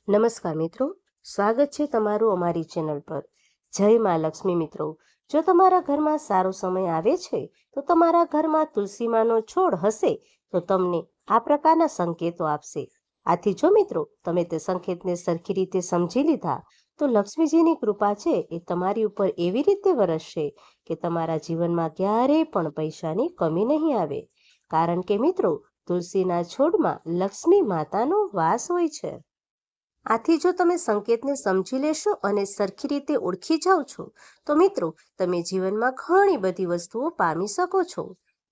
નમસ્કાર મિત્રો, સ્વાગત છે તમારું અમારી ચેનલ પર. જય માં લક્ષ્મી. મિત્રો, જો તમારા ઘરમાં સારો સમય આવે છે તો તમારા ઘરમાં તુલસીમાનો છોડ હશે તો તમને આ પ્રકારના સંકેતો આપશે. આથી જો મિત્રો તમે તે સંકેતને સરખી રીતે સમજી લીધા તો લક્ષ્મીજીની કૃપા છે એ તમારી ઉપર એવી રીતે વરસશે કે તમારા જીવનમાં ક્યારેય પણ પૈસાની કમી નહીં આવે. કારણ કે મિત્રો, તુલસીના છોડમાં લક્ષ્મી માતાનો વાસ હોય છે. આથી જો તમે સંકેતને સમજી લેશો અને સરખી રીતે ઓળખી જાઓ છો તો મિત્રો તમે જીવનમાં ઘણી બધી વસ્તુઓ પામી શકો છો.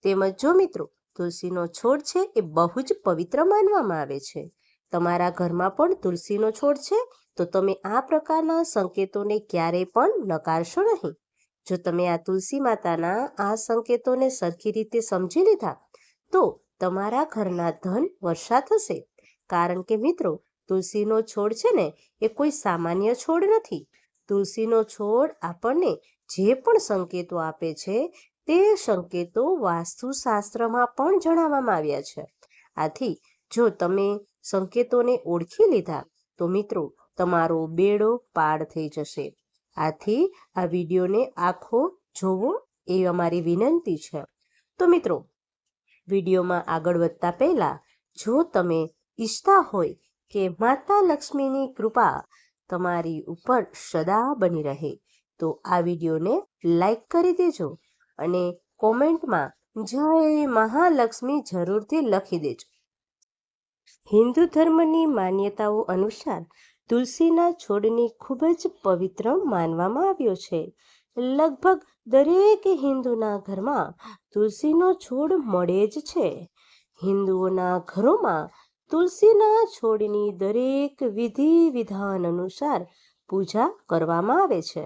તેમજ જો મિત્રો તુલસીનો છોડ છે એ બહુ જ પવિત્ર માનવામાં આવે છે. તમારા ઘરમાં પણ તુલસીનો છોડ છે તો તમે આ પ્રકારના સંકેતોને ક્યારેય પણ નકારશો નહીં. જો તમે આ તુલસી માતાના આ સંકેતોને સરખી રીતે સમજી લીધા તો તમારા ઘરના ધન વર્ષા થશે. કારણ કે મિત્રો, તુલસીનો છોડ છે ને એ કોઈ સામાન્ય છોડ નથી. તુલસીનો છોડ આપણને જે પણ સંકેતો આપે છે તે સંકેતો વાસ્તુશાસ્ત્રમાં પણ જણાવવામાં આવ્યા છે. આથી જો તમે સંકેતોને ઓળખી લીધા તો મિત્રો તમારો બેડો પાર થઈ જશે. આથી આ વિડીયોને આખો જોવો એ અમારી વિનંતી છે. તો મિત્રો, વિડીયોમાં આગળ વધતા પહેલા જો તમે ઈચ્છતા હોય કે માતા લક્ષ્મીની કૃપા તમારી ઉપર સદા બની રહે તો આ વિડીયોને લાઈક કરી દેજો અને કોમેન્ટમાં જય મહાલક્ષ્મી જરૂરથી લખી દેજો. હિન્દુ ધર્મની માન્યતાઓ અનુસાર તુલસીના છોડને ખૂબ જ પવિત્ર માનવામાં આવ્યો છે. લગભગ દરેક હિન્દુના ઘરમાં તુલસીનો છોડ મળે જ છે. હિન્દુઓના ઘરોમાં તુલસીના છોડની દરેક વિધિ વિધાન અનુસાર પૂજા કરવામાં આવે છે.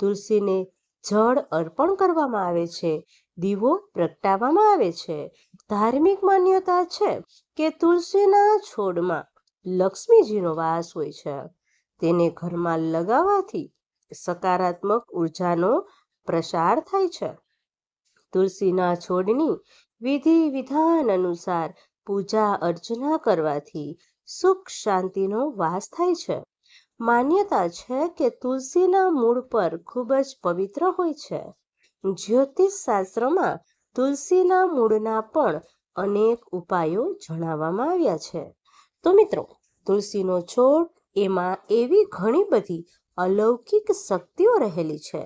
તુલસીને જળ અર્પણ કરવામાં આવે છે, દીવો પ્રગટાવવામાં આવે છે. ધાર્મિક માન્યતા છે કે તુલસીના છોડમાં લક્ષ્મીજીનો વાસ હોય છે. તેને ઘરમાં લગાવવાથી સકારાત્મક ઉર્જાનો પ્રસાર થાય છે. તુલસીના છોડની વિધિ વિધાન અનુસાર પૂજા અર્ચના કરવાથી સુખ શાંતિનો વાસ થાય છે. માન્યતા છે કે તુલસીના મૂળ પર ખૂબ જ પવિત્ર હોય છે. જ્યોતિષ શાસ્ત્રમાં તુલસીના મૂળના પણ અનેક ઉપાયો જણાવવામાં આવ્યા છે. તો મિત્રો, તુલસીનો છોડ એમાં એવી ઘણી બધી અલૌકિક શક્તિઓ રહેલી છે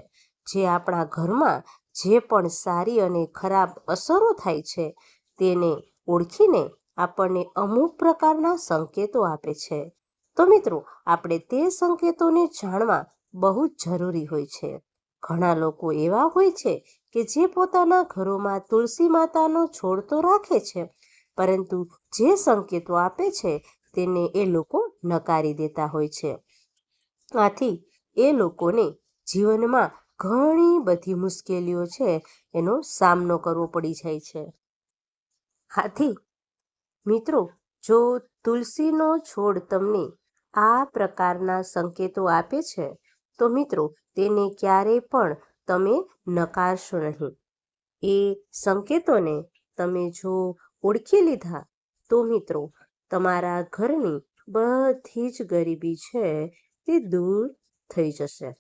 જે આપણા ઘરમાં જે પણ સારી અને ખરાબ અસરો થાય છે તેને ઓળખીને આપણને અમુક પ્રકારના સંકેતો આપે છે. તો મિત્રો, આપણે તે સંકેતોને જાણવા બહુ જ જરૂરી હોય છે. ઘણા લોકો એવા હોય છે કે જે પોતાના ઘરોમાં તુલસી માતાનો છોડ તો રાખે છે પરંતુ જે સંકેતો આપે છે તેને એ લોકો નકારી દેતા હોય છે. આથી એ લોકોને જીવનમાં ઘણી બધી મુશ્કેલીઓ છે એનો સામનો કરવો પડી જાય છે. આથી મિત્રો, જો તુલસીનો છોડ તમને આ પ્રકારના સંકેતો આપે છે તો મિત્રો તેને ક્યારેય પણ તમે નકારશો નહીં. એ સંકેતોને તમે જો ઓળખી લીધા તો મિત્રો તમારા ઘરની બધી જ ગરીબી છે તે દૂર થઈ જશે.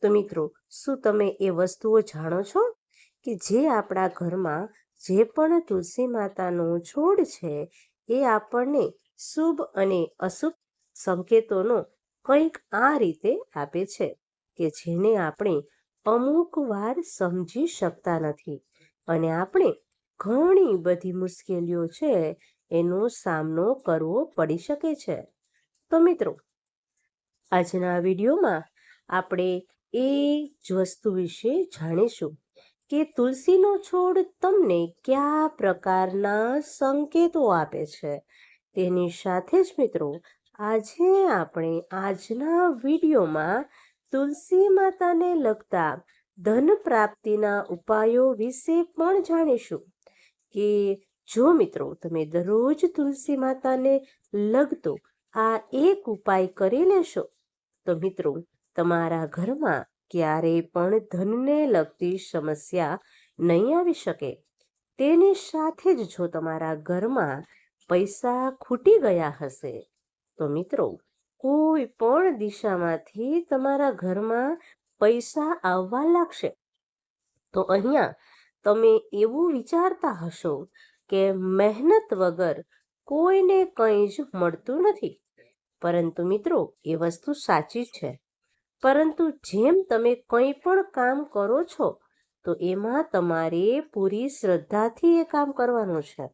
તો મિત્રો, શું તમે એ વસ્તુઓ જાણો છો કે જે આપણા ઘરમાં જે પણ તુલસી માતાનો છોડ છે એ આપણને શુભ અને અશુભ સંકેતોનો કંઈક આ રીતે આપે છે કે જેને આપણે અમુક વાર સમજી શકતા નથી અને આપણે ઘણી બધી મુશ્કેલીઓ છે એનો સામનો કરવો પડી શકે છે. તો મિત્રો, આજના વિડીયોમાં આપણે એ જ વસ્તુ વિશે જાણીશું કે તુલસીનો છોડ તમને કયા પ્રકારના સંકેતો આપે છે. તેની સાથે જ મિત્રો, આજે આપણે આજના વિડીયોમાં તુલસી માતાને લગતા ધન પ્રાપ્તિના ઉપાયો વિશે પણ જાણીશું કે જો મિત્રો તમે દરરોજ તુલસી માતાને લગતો આ એક ઉપાય કરી લેશો તો મિત્રો તમારા ઘરમાં ક્યારેય પણ ધનને લગતી સમસ્યા નહીં આવી શકે. તેની સાથે જ જો તમારા ઘરમાં પૈસા ખૂટી ગયા હશે તો મિત્રો કોઈ પણ દિશામાંથી તમારા ઘરમાં પૈસા આવવા લાગશે. તો અહીંયા તમે એવું વિચારતા હશો કે મહેનત વગર કોઈને કંઈ જ મળતું નથી. પરંતુ મિત્રો, એ વસ્તુ સાચી છે. પરંતુ જેમ તમે કંઈ પણ કામ કરો છો, તો એમાં તમારે પૂરી શ્રદ્ધાથી એ કામ કરવાનું છે.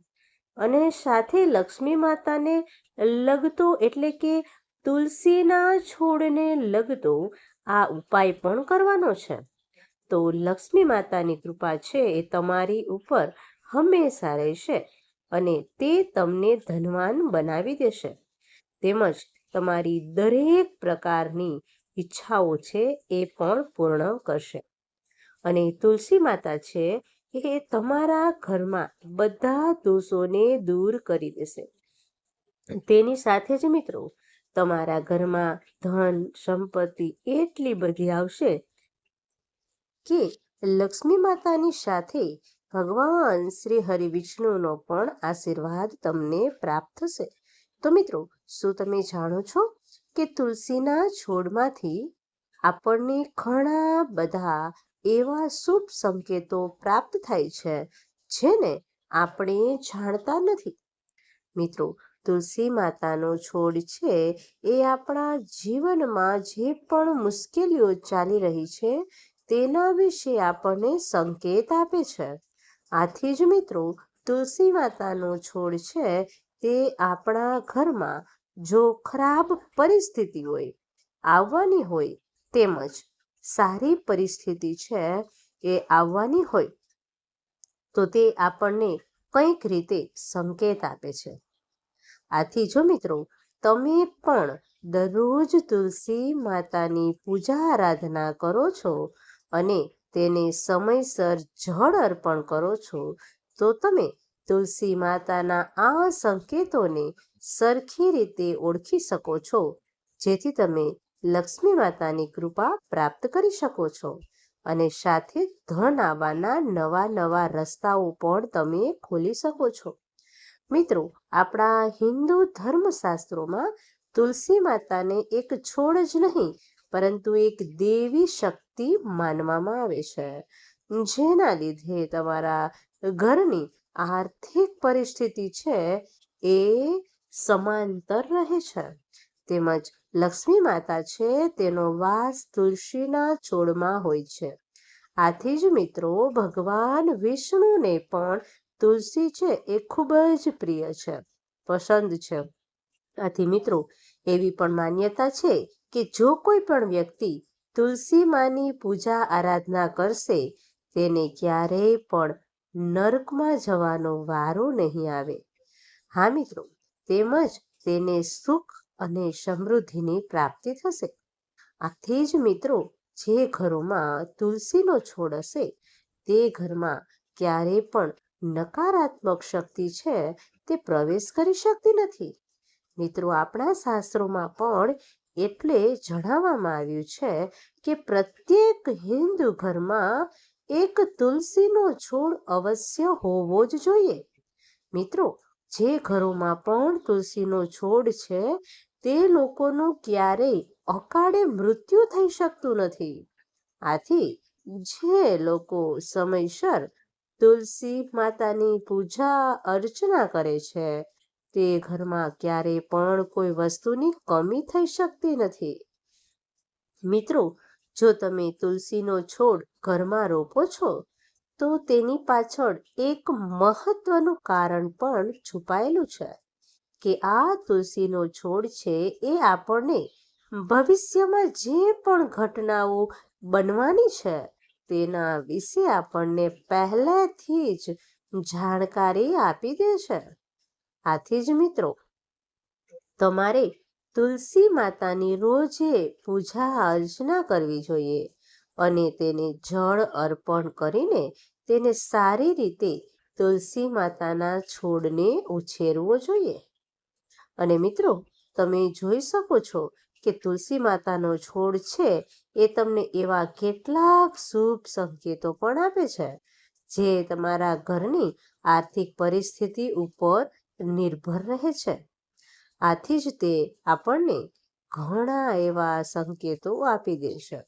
અને સાથે લક્ષ્મી માતાને લગતો એટલે કે તુલસીના છોડને લગતો આ ઉપાય પણ કરવાનો છે. તો લક્ષ્મી માતાની કૃપા છે એ તમારી ઉપર હંમેશા રહેશે અને તે તમને ધનવાન બનાવી દેશે. તેમજ તમારી દરેક પ્રકારની ઈચ્છાઓ છે એ પણ પૂર્ણ કરશે. અને તુલસી માતા છે એ તમારા ઘરમાં બધા દોષોને દૂર કરી દેશે. તેની સાથે જ મિત્રો, તમારા ઘરમાં ધન સંપત્તિ એટલી બધી આવશે કે લક્ષ્મી માતાની સાથે ભગવાન શ્રી હરિવિષ્ણુનો પણ આશીર્વાદ તમને પ્રાપ્ત થશે. તો મિત્રો, શું તમે જાણો છો કે તુલસીના છોડમાંથી આપણને ઘણા બધા એવા શુભ સંકેતો પ્રાપ્ત થાય છે જેને આપણે જાણતા નથી. મિત્રો, તુલસી માતાનો છોડ છે એ આપણા જીવનમાં જે પણ મુશ્કેલીઓ ચાલી રહી છે તેના વિશે આપણને સંકેત આપે છે. આથી જ મિત્રો, તુલસી માતાનો છોડ છે તે આપણા ઘરમાં જો ખરાબ પરિસ્થિતિ હોય આવવાની હોય, તેમજ સારી પરિસ્થિતિ છે એ આવવાની હોય, તો તે આપણને કંઈક રીતે સંકેત આપે છે. આથી જો મિત્રો, તમે પણ દરરોજ તુલસી માતાની પૂજા આરાધના કરો છો અને તેને સમયસર જળ અર્પણ કરો છો, તો તમે તુલસી માતાના આ સંકેતોને સરખી રીતે ઓળખી શકો છો, જેથી તમે લક્ષ્મી માતાની કૃપા પ્રાપ્ત કરી શકો છો. અને સાથે ધન આવવાના નવા નવા રસ્તાઓ પણ તમે ખોલી શકો છો. મિત્રો, આપણા હિન્દુ ધર્મશાસ્ત્રોમાં તુલસી માતાને એક છોડ જ નહીં, પરંતુ એક દેવી શક્તિ માનવામાં આવે છે, જેના લીધે તમારા ઘરની આર્થિક પરિસ્થિતિ છે એ સમાંતર રહે છે. તેમજ લક્ષ્મી માતા છે તેનો વાસ તુલસીના છોડમાં હોય છે. આથી જ મિત્રો, ભગવાન વિષ્ણુને પણ તુલસી છે એ ખૂબ જ પ્રિય છે, પસંદ છે. આથી મિત્રો, એવી પણ માન્યતા છે કે જો કોઈ પણ વ્યક્તિ તુલસી માની પૂજા આરાધના કરશે, તેને ક્યારેય પણ નરકમાં જવાનો વારો નહીં આવે. હા મિત્રો, તેમજ તેને સુખ અને સમૃદ્ધિની પ્રાપ્તિ થશે. આથી જ મિત્રો, જે ઘરોમાં તુલસીનો છોડ હશે તે ઘરમાં ક્યારેય પણ નકારાત્મક શક્તિ છે તે પ્રવેશ કરી શકતી નથી. મિત્રો, આપણા શાસ્ત્રોમાં પણ એટલે જણાવવામાં આવ્યું છે કે પ્રત્યેક હિન્દુ ઘરમાં એક તુલસીનો છોડ અવશ્ય હોવો જ જોઈએ. મિત્રો, જે ઘરોમાં પણ તુલસીનો છોડ છે તે લોકોનું ક્યારેય અકાળે મૃત્યુ થઈ શકતું નથી. આથી જે લોકો સમયસર તુલસી માતાની પૂજા અર્ચના કરે છે તે ઘરમાં ક્યારેય પણ કોઈ વસ્તુની કમી થઈ શકતી નથી. મિત્રો, જો તમે તુલસીનો છોડ ઘરમાં રોપો છો, તો તેની પાછળ એક મહત્વનું કારણ પણ છુપાયેલું છે કે આ તુલસીનો છોડ છે એ આપણને ભવિષ્યમાં જે પણ ઘટનાઓ બનવાની છે તેના વિશે આપણને પહેલેથી જ જાણકારી આપી દે છે. આથી જ મિત્રો, તમારે તુલસી માતાની રોજે પૂજા અર્ચના કરવી જોઈએ અને તેને જળ અર્પણ કરીને તેને સારી રીતે તુલસી માતાના છોડને ઉછેરવો જોઈએ. અને મિત્રો, તમે જોઈ શકો છો કે તુલસી માતાનો છોડ છે એ તમને એવા કેટલાક શુભ સંકેતો પણ આપે છે જે તમારા ઘરની આર્થિક પરિસ્થિતિ ઉપર નિર્ભર રહે છે. આથી જ તે આપણને ઘણા એવા સંકેતો આપી દેશે.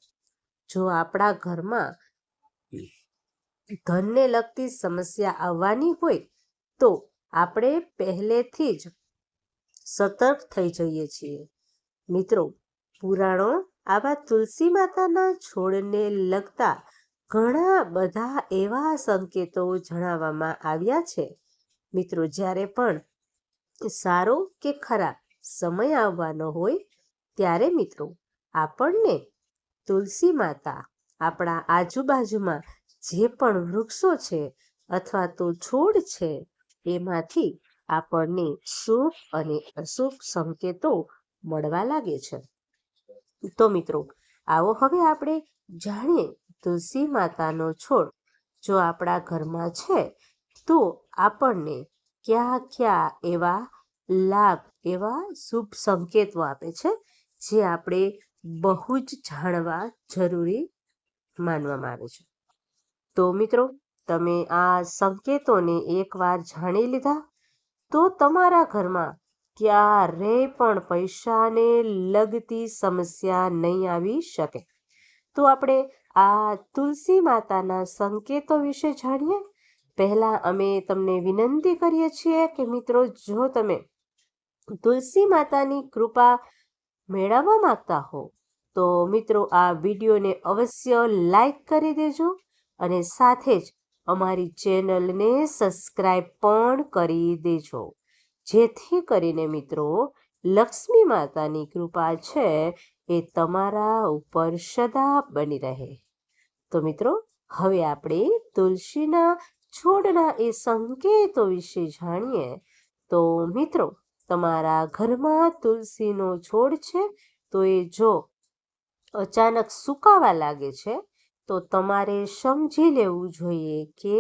જો આપણા ઘરમાં ધનને લગતી સમસ્યા આવવાની હોય તો આપણે પહેલેથી જ સતર્ક થઈ જઈએ છીએ. મિત્રો, પુરાણો આવા તુલસી માતાના છોડને લગતા ઘણા બધા એવા સંકેતો જણાવવામાં આવ્યા છે. મિત્રો, જ્યારે પણ સારો કે ખરાબ સમય આવવાનો હોય ત્યારે મિત્રો આપણને તુલસી માતા આપણા આજુબાજુમાં જે પણ વૃક્ષો છે અથવા તો છોડ છે એમાંથી આપણને શુભ અને અશુભ સંકેતો મળવા લાગે છે. તો મિત્રો, આવો હવે આપણે જાણીએ તુલસી માતાનો છોડ જો આપણા ઘરમાં છે તો આપણને કયા એવા લાભ, એવા શુભ સંકેતો આપે છે જે આપણે બહુ જ જાણવા જરૂરી માનવામાં આવે છે. તો મિત્રો, તમે આ સંકેતોને એકવાર જાણી લીધા તો તમારા ઘરમાં ક્યારેય પણ પૈસાને લગતી સમસ્યા નહીં આવી શકે. તો આપણે આ તુલસી માતાના સંકેતો વિશે જાણીએ. પહેલા અમે તમને વિનંતી કરીએ છીએ કે મિત્રો, જો તમે તુલસી માતાની કૃપા મેળવવા માંગતા હો તો મિત્રો આ વિડીયોને અવશ્ય લાઈક કરી દેજો અને સાથે જ અમારી ચેનલને સબસ્ક્રાઈબ પણ કરી દેજો, જેથી કરીને મિત્રો લક્ષ્મી માતાની કૃપા છે એ તમારા ઉપર સદા બની રહે. તો મિત્રો, હવે આપણે તુલસીના છોડના એ સંકેતો વિશે જાણીએ. તો મિત્રો, તમારા ઘરમાં તુલસીનો છોડ છે તો એ જો અચાનક સુકાવા લાગે છે તો તમારે સમજી લેવું જોઈએ કે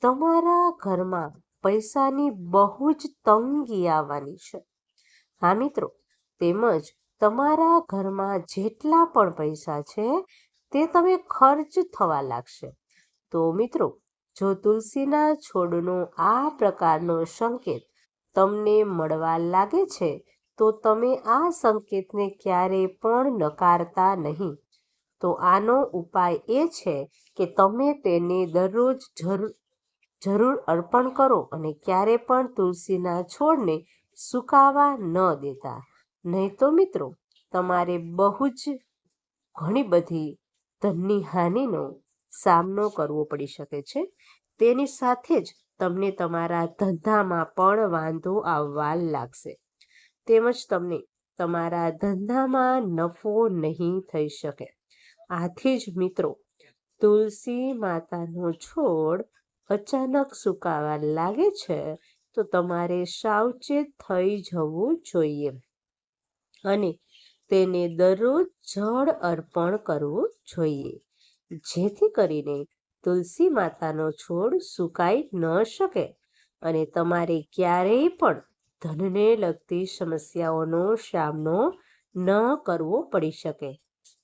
તમારા ઘરમાં પૈસાની બહુ જ તંગી આવવાની છે. હા મિત્રો, તેમજ તમારા ઘરમાં જેટલા પણ પૈસા છે તે તમે ખર્ચ થવા લાગશે. તો મિત્રો, જો તુલસીના છોડનો આ પ્રકારનો સંકેત તમને મળવા લાગે છે તો તમે આ સંકેતને ક્યારેય પણ નકારતા નહીં. તો આનો ઉપાય એ છે કે તમે તેને દરરોજ જરૂર અર્પણ કરો અને ક્યારે પણ તુલસીના છોડને સુકાવા ન દેતા. નહીં તો મિત્રો તમારે બહુ જ ઘણી બધી ધનની હાનિનો સામનો કરવો પડી શકે છે. તેની સાથે જ તમને તમારા ધંધામાં પણ વાંધો આવવા લાગશે. તેમજ તમને તમારા ધંધામાં નફો નહીં થઈ શકે. આથી જ મિત્રો, તુલસી માતાનો છોડ અચાનક સુકાવા લાગે છે તો તમારે સાવચેત થઈ જવું જોઈએ અને તેને દરરોજ જળ અર્પણ કરવું જોઈએ, જેથી કરીને તુલસી માતાનો છોડ સુકાઈ ન શકે અને તમારે ક્યારેય પણ ધનને લગતી સમસ્યાઓનો સામનો ન કરવો પડી શકે.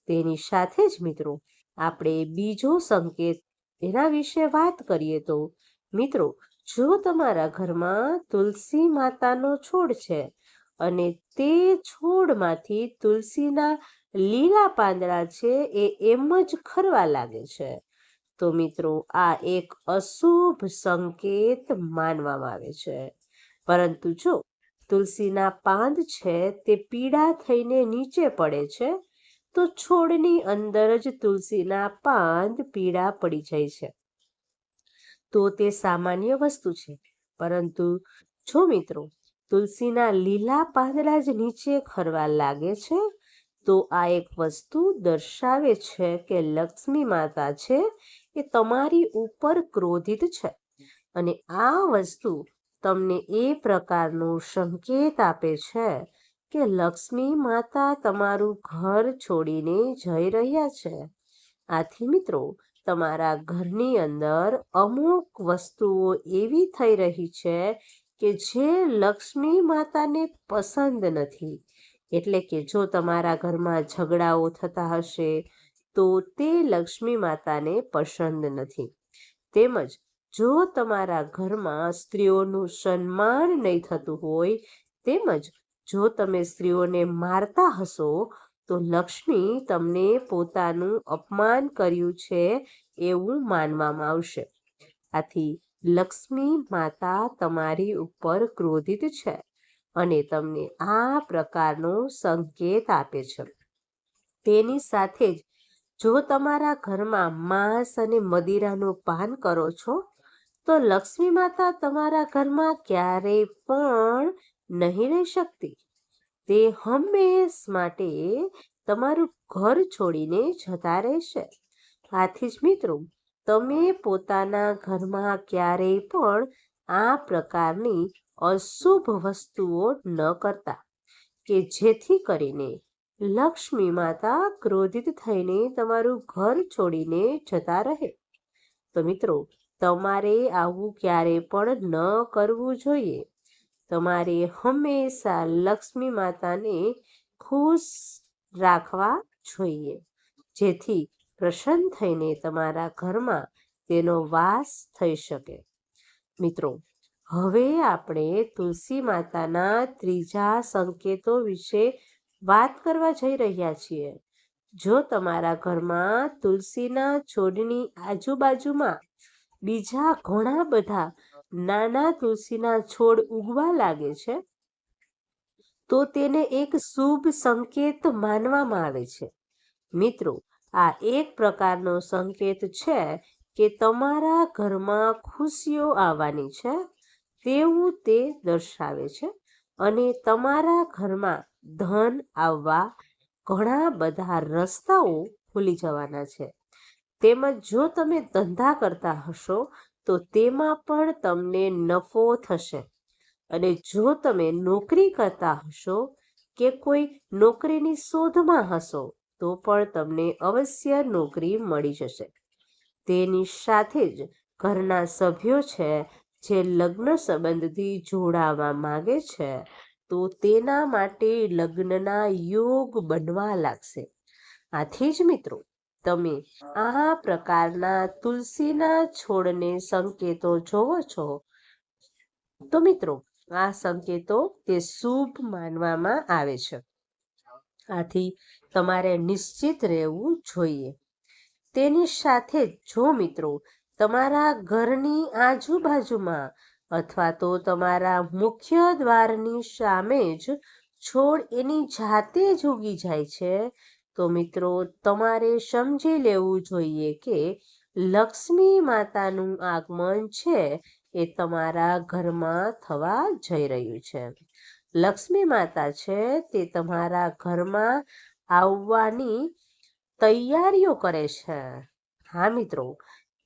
તેની સાથે જ મિત્રો આપણે બીજો સંકેત એના વિશે વાત કરીએ તો મિત્રો, જો તમારા ઘરમાં તુલસી માતાનો છોડ છે અને તે છોડમાંથી તુલસીના લીલા પાંદડા છે એ એમ જ ખરવા લાગે છે તો મિત્રો આ એક અશુભ સંકેત માનવામાં આવે છે. પરંતુ જો તુલસીના પાંદ છે તે પીળા થઈને નીચે પડે છે તો છોડની અંદર જ તુલસીના પાંદ પીળા પડી જાય છે તો તે સામાન્ય વસ્તુ છે. પરંતુ જો મિત્રો તુલસીના લીલા પાંદડા જ નીચે ખરવા લાગે છે તો આ એક વસ્તુ દર્શાવે છે કે લક્ષ્મી માતા છે એ તમારી ઉપર ક્રોધિત છે અને આ વસ્તુ તમને એ પ્રકારનો સંકેત આપે છે કે લક્ષ્મી માતા તમારું ઘર છોડીને જઈ રહ્યા છે. આથી મિત્રો તમારા ઘરની અંદર અમુક વસ્તુઓ એવી થઈ રહી છે કે જે લક્ષ્મી માતાને પસંદ નથી. એટલે કે જો તમારા ઘરમાં ઝઘડાઓ થતા હશે તો તે લક્ષ્મી માતાને પસંદ નથી. તેમજ જો તમારા ઘરમાં સ્ત્રીઓનું સન્માન નહીં થતું હોય તેમજ જો તમે સ્ત્રીઓને મારતા હશો તો લક્ષ્મી તમને પોતાનું અપમાન કર્યું છે એવું માનવામાં આવશે. આથી લક્ષ્મી માતા તમારી ઉપર ક્રોધિત છે અને તમને આ પ્રકારનો સંકેત આપે છે. તેની સાથે જ જો તમારા ઘરમાં માંસ અને મદિરાનું પાન કરો છો તો લક્ષ્મી માતા તમારા ઘરમાં ક્યારેય પણ નહીં રહી શકતી. તે હંમેશ માટે તમારું ઘર છોડીને જતા રહેશે. આથી જ મિત્રો, તમે પોતાના ઘરમાં ક્યારેય પણ આ પ્રકારની અશુભ વસ્તુઓ ન કરતા કે જેથી કરીને લક્ષ્મી માતા ક્રોધિત થઈને તમારું ઘર છોડીને જતા રહે. તો મિત્રો, તમારે આવું ક્યારે પણ ન કરવું જોઈએ. તમારે હંમેશા લક્ષ્મી માતાને ખુશ રાખવા જોઈએ, જેથી પ્રસન્ન થઈને તમારા ઘરમાં તેનો વાસ થઈ શકે. મિત્રો, હવે આપણે તુલસી માતાના ત્રીજા સંકેતો વિશે વાત કરવા જઈ રહ્યા છીએ. જો તમારા ઘરમાં તુલસીના છોડની આજુબાજુમાં બીજા ઘણા બધા નાના તુલસીના છોડ ઉગવા લાગે છે તો તેને એક શુભ સંકેત માનવામાં આવે છે. મિત્રો, આ એક પ્રકારનો સંકેત છે કે તમારા ઘરમાં ખુશીઓ આવવાની છે તેવું તે દર્શાવે છે અને તમારા ઘરમાં ધન આવવા ઘણા બધા રસ્તાઓ ખુલી જવાના છે. તેમજ જો તમે ધંધા કરતા હશો તો તેમાં પણ તમને નફો થશે અને જો તમે નોકરી કરતા હશો કે કોઈ નોકરીની શોધમાં હશો તો પણ તમને અવશ્ય નોકરી મળી જશે. તેની સાથે જ ઘરના સભ્યો છે જે લગ્ન સંબંધથી જોડાવા માંગે છે તો તેના માટે લગ્નના યોગ બનવા લાગશે. આથી જ મિત્રો, તમે આ પ્રકારના તુલસીના છોડને સંકેતો જોવો છો તો મિત્રો, આ સંકેતો તે શુભ માનવામાં આવે છે. આથી તમારે નિશ્ચિત રહેવું જોઈએ. તેની સાથે જો મિત્રો, તમારા ઘરની આજુબાજુમાં અથવા તો તમારા મુખ્ય દ્વારની સામે જ છોડ એની જાતે જ ઉગી જાય છે તો મિત્રો, તમારે સમજી લેવું જોઈએ કે લક્ષ્મી માતાનું આગમન છે એ તમારા ઘરમાં થવા જઈ રહ્યું છે. લક્ષ્મી માતા છે તે તમારા ઘરમાં આવવાની તૈયારીઓ કરે છે. હા મિત્રો,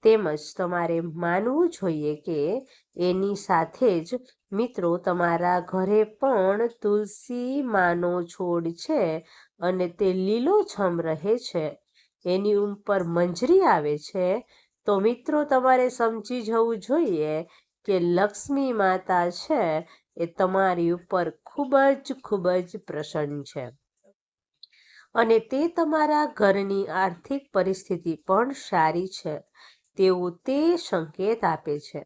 તેમજ તમારે માનવું જોઈએ કે એની સાથે જ મિત્રો, તમારા ઘરે પણ તુલસી માનો છોડ છે અને તે લીલોછમ રહે છે, એની ઉપર મંજરી આવે છે તો મિત્રો, તમારે સમજી જવું જોઈએ કે લક્ષ્મી માતા છે એ તમારી ઉપર ખૂબ જ પ્રસન્ન છે અને તે તમારા ઘરની આર્થિક પરિસ્થિતિ પણ સારી છે તેવું તે સંકેત આપે છે.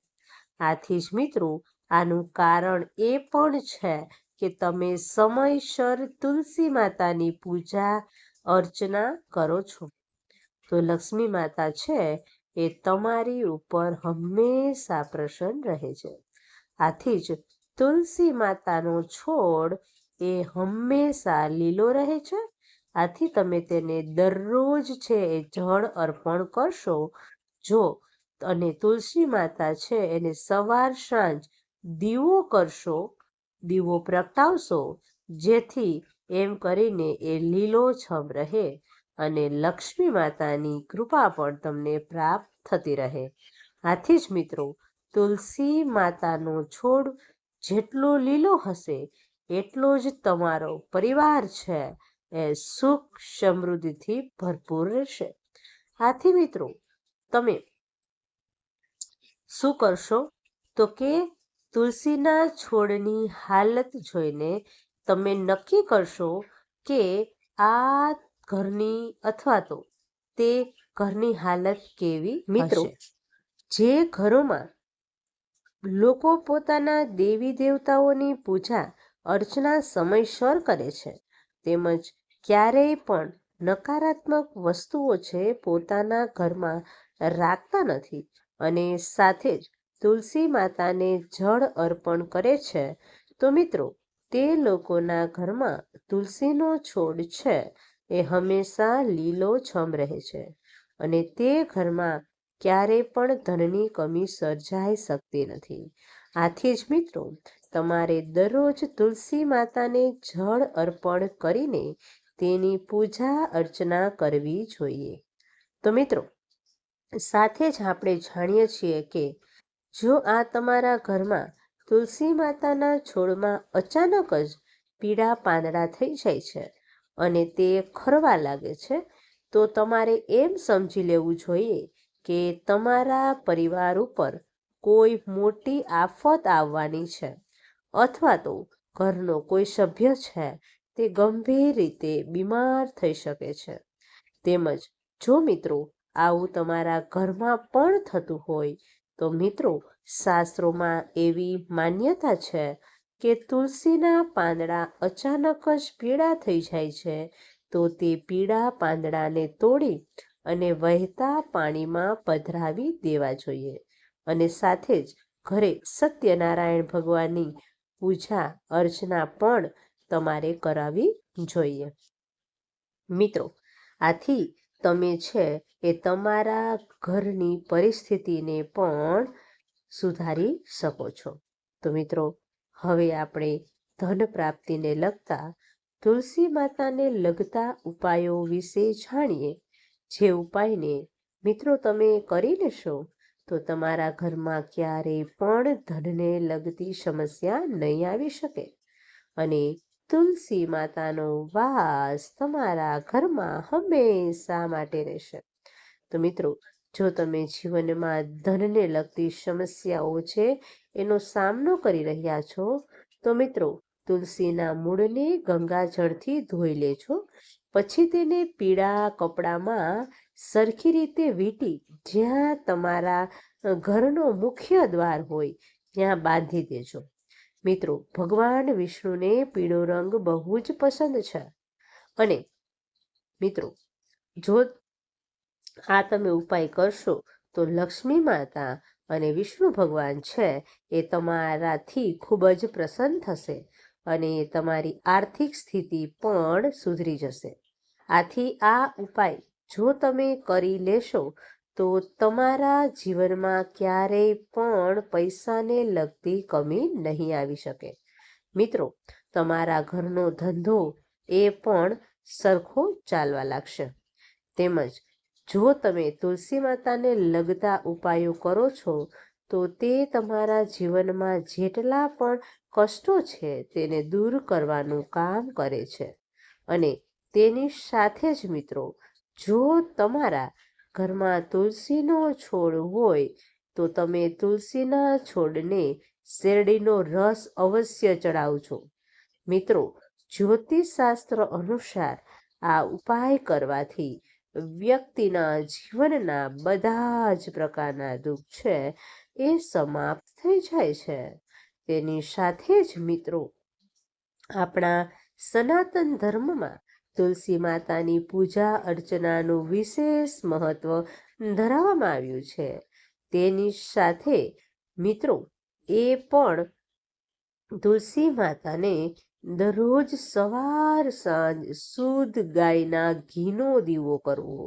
આથી જ મિત્રો, આનું કારણ એ પણ છે કે તમે સમયસર તુલસી માતાની પૂજા અર્ચના કરો છો. તો લક્ષ્મી માતા છે એ તમારી ઉપર હંમેશા પ્રસન્ન રહે છે. આથી જ તુલસી માતાનો છોડ એ હંમેશા લીલો રહે છે. આથી તમે તેને દરરોજ છે એ જળ અર્પણ કરશો જો અને તુલસી માતા છે એને સવાર સાંજ દીવો કરશો, દીવો પ્રગટાવશો, જેથી એમ કરીને એ લીલોછમ રહે અને લક્ષ્મી માતાની કૃપા પણ તમને પ્રાપ્ત થતી રહે. આથી જ મિત્રો, તુલસી માતાનો છોડ જેટલો લીલો હશે એટલો જ તમારો પરિવાર છે એ સુખ સમૃદ્ધિથી ભરપૂર રહેશે. આથી મિત્રો, તમે શું કરશો તો કે તુલસીના છોડની હાલત જોઈને તમે નક્કી કરશો કે આ ઘરની અથવા તો તે ઘરની હાલત કેવી મિત્રો હશે. જે ઘરોમાં લોકો પોતાના દેવી દેવતાઓની પૂજા અર્ચના સમયસર કરે છે, તેમજ ક્યારેય પણ નકારાત્મક વસ્તુઓ છે પોતાના ઘરમાં રાખતા નથી, અને સાથે જ તુલસી માતાને જળ અર્પણ કરે છે, તો મિત્રો તે લોકોના ઘરમાં તુલસીનો છોડ છે એ હંમેશા લીલોછમ રહે છે, અને તે ઘરમાં ક્યારેય પણ ધનની કમી સર્જાઈ શકતી નથી. આથી જ મિત્રો તમારે દરરોજ તુલસી માતાને જળ અર્પણ કરીને તેની પૂજા અર્ચના કરવી જોઈએ. તો મિત્રો સાથે જ આપણે જાણીએ છીએ કે જો આ તમારા ઘરમાં તુલસી માતાના છોડમાં અચાનક જ પીળા પાંદડા થઈ જાય છે અને તે ખરવા લાગે છે, તો તમારે એમ સમજી લેવું જોઈએ કે તમારા પરિવાર ઉપર કોઈ મોટી આફત આવવાની છે, અથવા તો ઘરનો કોઈ સભ્ય છે તે ગંભીર રીતે બીમાર થઈ શકે છે. તેમજ જો મિત્રો આવું તમારા ઘરમાં પણ થતું હોય તો મિત્રો શાસ્ત્રોમાં એવી માન્યતા છે કે તુલસીના પાંદડા અચાનક જ પીળા થઈ જાય છે, તો તે પીળા પાંદડાને તોડી અને વહેતા પાણીમાં પધરાવી દેવા જોઈએ, અને સાથે જ ઘરે સત્યનારાયણ ભગવાનની પૂજા અર્ચના પણ તમારે કરાવવી જોઈએ. મિત્રો આથી તમે છે એ તમારા ઘરની પરિસ્થિતિને પણ સુધારી શકો છો. તો મિત્રો હવે આપણે ધન પ્રાપ્તિને લગતા તુલસી માતાને લગતા ઉપાયો વિશે જાણીએ. જે ઉપાયને મિત્રો તમે કરી લેશો તો તમારા ઘરમાં ક્યારેય પણ ધનને લગતી સમસ્યા નહીં આવી શકે, અને તુલસી માતાનો વાસ તમારા ઘરમાં હંમેશા માટે રહેશે. તો મિત્રો જો તમે જીવનમાં ધનને લગતી સમસ્યાઓ છે એનો સામનો કરી રહ્યા છો, તો મિત્રો તુલસીના મૂળને ગંગાજળથી ધોઈ લેજો. પછી તેને પીળા કપડામાં સરખી રીતે વીંટી જ્યાં તમારા ઘરનો મુખ્ય દ્વાર હોય ત્યાં બાંધી દેજો. મિત્રો ભગવાન વિષ્ણુને પીળો રંગ બહુ જ પસંદ છે, અને મિત્રો જો આ તમે ઉપાય કરશો તો લક્ષ્મી માતા અને વિષ્ણુ ભગવાન છે એ તમારાથી ખૂબ જ પ્રસન્ન થશે, અને તમારી આર્થિક સ્થિતિ પણ સુધરી જશે. આથી આ ઉપાય જો તમે કરી લેશો તો તમારા જીવનમાં ક્યારેય પણ પૈસાને લગતી કમી નહીં આવી શકે. મિત્રો તમારા ઘરનો ધંધો એ પણ સરખો ચાલવા લાગશે. તેમજ જો તમે તુલસી માતાને લગતા ઉપાયો કરો છો તો તે તમારા જીવનમાં જેટલા પણ કષ્ટો છે તેને દૂર કરવાનું કામ કરે છે, અને તેની સાથે જ મિત્રો જો તમારા ઘરમાં તુલસીનો છોડ હોય તો તમે તુલસીના છોડને શેરડીનો રસ અવશ્ય ચડાવજો. મિત્રો જ્યોતિષશાસ્ત્ર અનુસાર આ ઉપાય કરવાથી વ્યક્તિના જીવનના બધા જ પ્રકારના દુઃખ છે એ સમાપ્ત થઈ જાય છે. તેની સાથે જ મિત્રો આપણા સનાતન ધર્મમાં તુલસી માતાની પૂજા અર્ચનાનું વિશેષ મહત્વ ધરાવવામાં આવ્યું છે. તેની સાથે મિત્રો એ પણ તુલસી માતાને દરરોજ સવાર સાંજ શુદ્ધ ગાયના ઘીનો દીવો કરવો,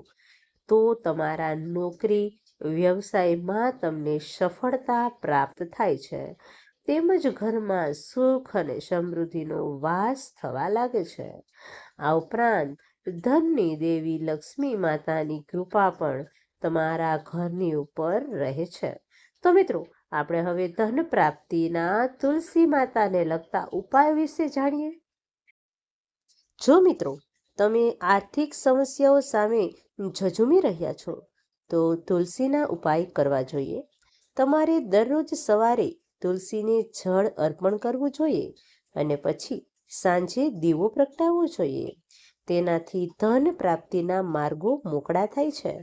તો તમારા નોકરી વ્યવસાયમાં તમને સફળતા પ્રાપ્ત થાય છે. તેમજ ઘરમાં સુખ અને સમૃદ્ધિનો વાસ થવા લાગે છે. આ ઉપરાંત ધનની દેવી લક્ષ્મી માતાની કૃપા પણ તમારા ઘરની ઉપર રહે છે. તો મિત્રો આપણે હવે ધન પ્રાપ્તિના તુલસી માતાને લગતા ઉપાય વિશે જાણીએ. જો મિત્રો તમે આર્થિક સમસ્યાઓ સામે ઝઝૂમી રહ્યા છો તો તુલસીના ઉપાય કરવા જોઈએ. તમારે દરરોજ સવારે તુલસીને જળ અર્પણ કરવું જોઈએ, અને પછી સાંજે દીવો પ્રગટાવવો જોઈએ. તેનાથી ધન પ્રાપ્તિના માર્ગો મોકળા થાય છે.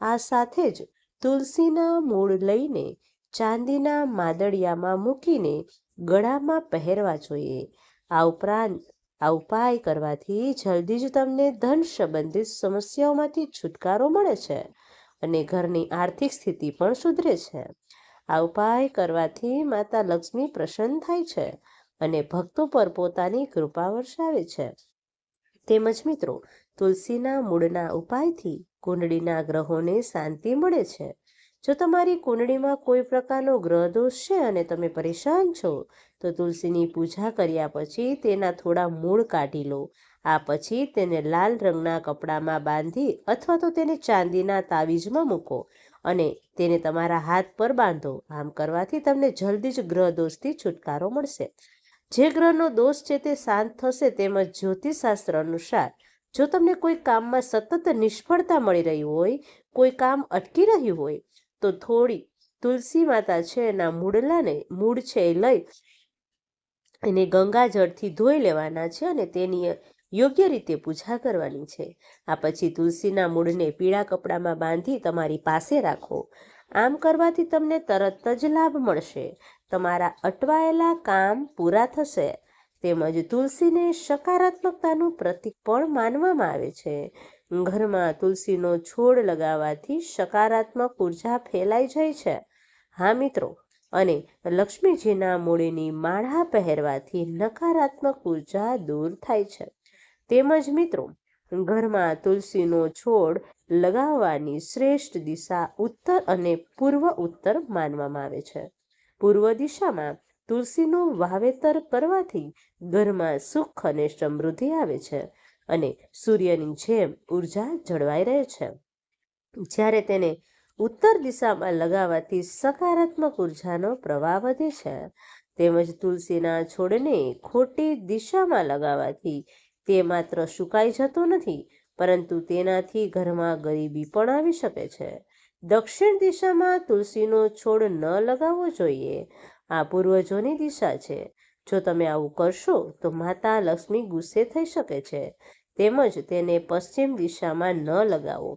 આ સાથે જ તુલસીના મૂળ લઈને ચાંદીના માદળિયામાં મૂકીને ગળામાં પહેરવા જોઈએ. આ ઉપાય કરવાથી જલ્દી જ તમને ધન સંબંધિત સમસ્યાઓમાંથી છુટકારો મળે છે અને ઘરની આર્થિક સ્થિતિ પણ સુધરે છે. આ ઉપાય કરવાથી માતા લક્ષ્મી પ્રસન્ન થાય છે અને ભક્તો પર પોતાની કૃપા વરસાવે છે. તેમજ મિત્રો, તુલસીના મૂળના ઉપાયથી કુંડળીના ગ્રહોને શાંતિ મળે છે. જો તમારી કુંડળીમાં કોઈ પ્રકારનો ગ્રહ દોષ છે અને તમે પરેશાન છો, તો તુલસીની પૂજા કર્યા પછી તેના થોડા મૂળ કાઢી લો. આ પછી તેને લાલ રંગના કપડામાં બાંધી અથવા તો તેને ચાંદીના તાવીજમાં મૂકો અને તેને તમારા હાથ પર બાંધો. આમ કરવાથી તમને જલ્દી જ ગ્રહ દોષથી છુટકારો મળશે. જે ગ્રહનો દોષ છે તે શાંત થશે. તેમજ જ્યોતિષશાસ્ત્ર અનુસાર જો તમને કોઈ કામમાં સતત નિષ્ફળતા મળી રહી હોય, કોઈ કામ અટકી રહ્યું હોય, તો થોડી તુલસી માતા છે એના મૂળ છે એ લઈ એને ગંગાજળથી ધોઈ લેવાના છે અને તેની યોગ્ય રીતે પૂજા કરવાની છે. આ પછી તુલસીના મૂળને પીળા કપડામાં બાંધી તમારી પાસે રાખો. આમ કરવાથી તમને તરત જ લાભ મળશે. તમારા અટવાયેલા કામ પૂરા થશે. તેમજ તુલસીને સકારાત્મકતાનું પ્રતીક પણ માનવામાં આવે છે. ઘરમાં તુલસીનો છોડ લગાવવાથી સકારાત્મક ઉર્જા ફેલાઈ જાય છે. હા મિત્રો, અને લક્ષ્મીજીના મૂળની માળા પહેરવાથી નકારાત્મક ઉર્જા દૂર થાય છે. તેમજ મિત્રો, ઘરમાં તુલસીનો છોડ લગાવવાની શ્રેષ્ઠ દિશા ઉત્તર અને પૂર્વ ઉત્તર માનવામાં આવે છે. પૂર્વ દિશામાં તુલસીનું વાવેતર કરવાથી ઘરમાં સુખ અને સમૃદ્ધિ આવે છે અને સૂર્યની જેમ ઉર્જા જળવાઈ રહે છે. જ્યારે તેને ઉત્તર દિશામાં લગાવવાથી સકારાત્મક ઉર્જાનો પ્રવાહ વધે છે. તેમજ તુલસીના છોડને ખોટી દિશામાં લગાવવાથી તે માત્ર સુકાઈ જતો નથી, પરંતુ તેનાથી ઘરમાં ગરીબી પણ આવી શકે છે. દક્ષિણ દિશામાં તુલસીનો છોડ ન લગાવવો જોઈએ. આ પૂર્વજોની દિશા છે. જો તમે આવું કરશો તો માતા લક્ષ્મી ગુસ્સે થઈ શકે છે. તેમજ તેને પશ્ચિમ દિશામાં ન લગાવો.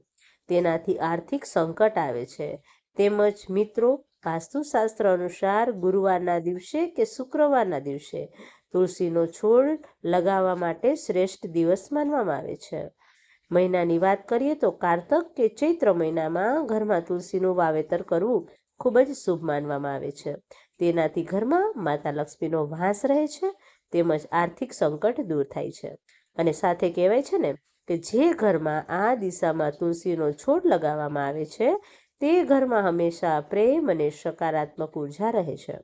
તેનાથી આર્થિક સંકટ આવે છે. તેમજ મિત્રો, વાસ્તુશાસ્ત્ર અનુસાર ગુરુવારના દિવસે કે શુક્રવારના દિવસે તુલસીનો છોડ લગાવવા માટે શ્રેષ્ઠ દિવસ માનવામાં આવે છે. મહિનાની વાત કરીએ તો કારતક કે ચૈત્ર મહિનામાં ઘરમાં તુલસીનું વાવેતર કરવું ખૂબ જ શુભ માનવામાં આવે છે. તેનાથી ઘરમાં માતા લક્ષ્મીનો વાસ રહે છે તેમજ આર્થિક સંકટ દૂર થાય છે. અને સાથે કહેવાય છે ને કે જે ઘરમાં આ દિશામાં તુલસીનો છોડ લગાવવામાં આવે છે તે ઘરમાં હંમેશા પ્રેમ અને સકારાત્મક ઉર્જા રહે છે.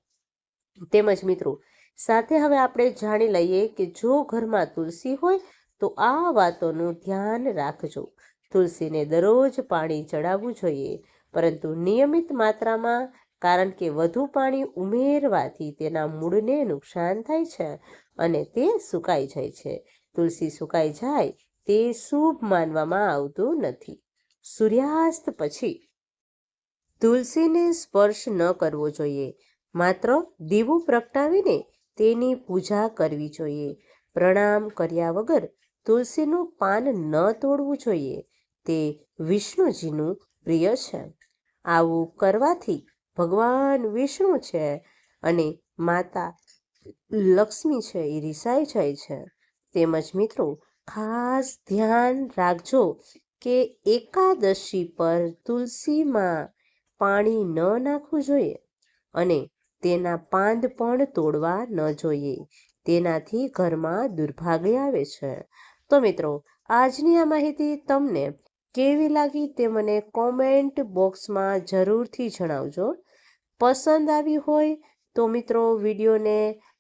તેમજ મિત્રો, સાથે હવે આપણે જાણી લઈએ કે જો ઘરમાં તુલસી હોય તો આ વાતોનું ધ્યાન રાખજો. તુલસીને દરરોજ પાણી ચડાવવું જોઈએ, પરંતુ નિયમિત માત્રામાં, કારણ કે વધુ પાણી ઉમેરવાથી તેના મૂળને નુકસાન થાય છે અને તે સુકાઈ જાય છે. તુલસી સુકાઈ જાય તે શુભ માનવામાં આવતું નથી. સૂર્યાસ્ત પછી તુલસીને સ્પર્શ ન કરવો જોઈએ. માત્ર દીવો પ્રગટાવીને તેની પૂજા કરવી જોઈએ. પ્રણામ કર્યા વગર તુલસીનું પાન ન તોડવું જોઈએ. તે વિષ્ણુજીનું પ્રિય છે. આવું કરવાથી ભગવાન વિષ્ણુ છે અને માતા લક્ષ્મી છે એ રિસાઈ જાય છે. તેમજ મિત્રો, ખાસ ધ્યાન રાખજો કે એકાદશી પર તુલસીમાં પાણી ન નાખવું જોઈએ અને તેના પાંદ પણ તોડવા ન જોઈએ. તેનાથી ઘરમાં દુર્ભાગ્ય આવે છે. તો મિત્રો, આજની આ માહિતી તમને કેવી લાગી તે મને કોમેન્ટ બોક્સમાં જરૂરથી જણાવજો. પસંદ આવી હોય તો મિત્રો વિડીયોને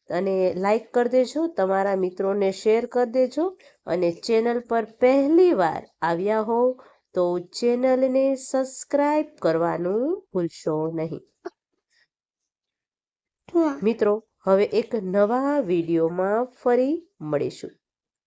અને લાઈક કરી દેજો, તમારા મિત્રોને શેર કરી દેજો અને ચેનલ પર પહેલી વાર આવ્યા હોવ તો ચેનલને સબસ્ક્રાઇબ કરવાનું ભૂલશો નહીં. મિત્રો, હવે એક નવા વિડીયોમાં ફરી મળીશું.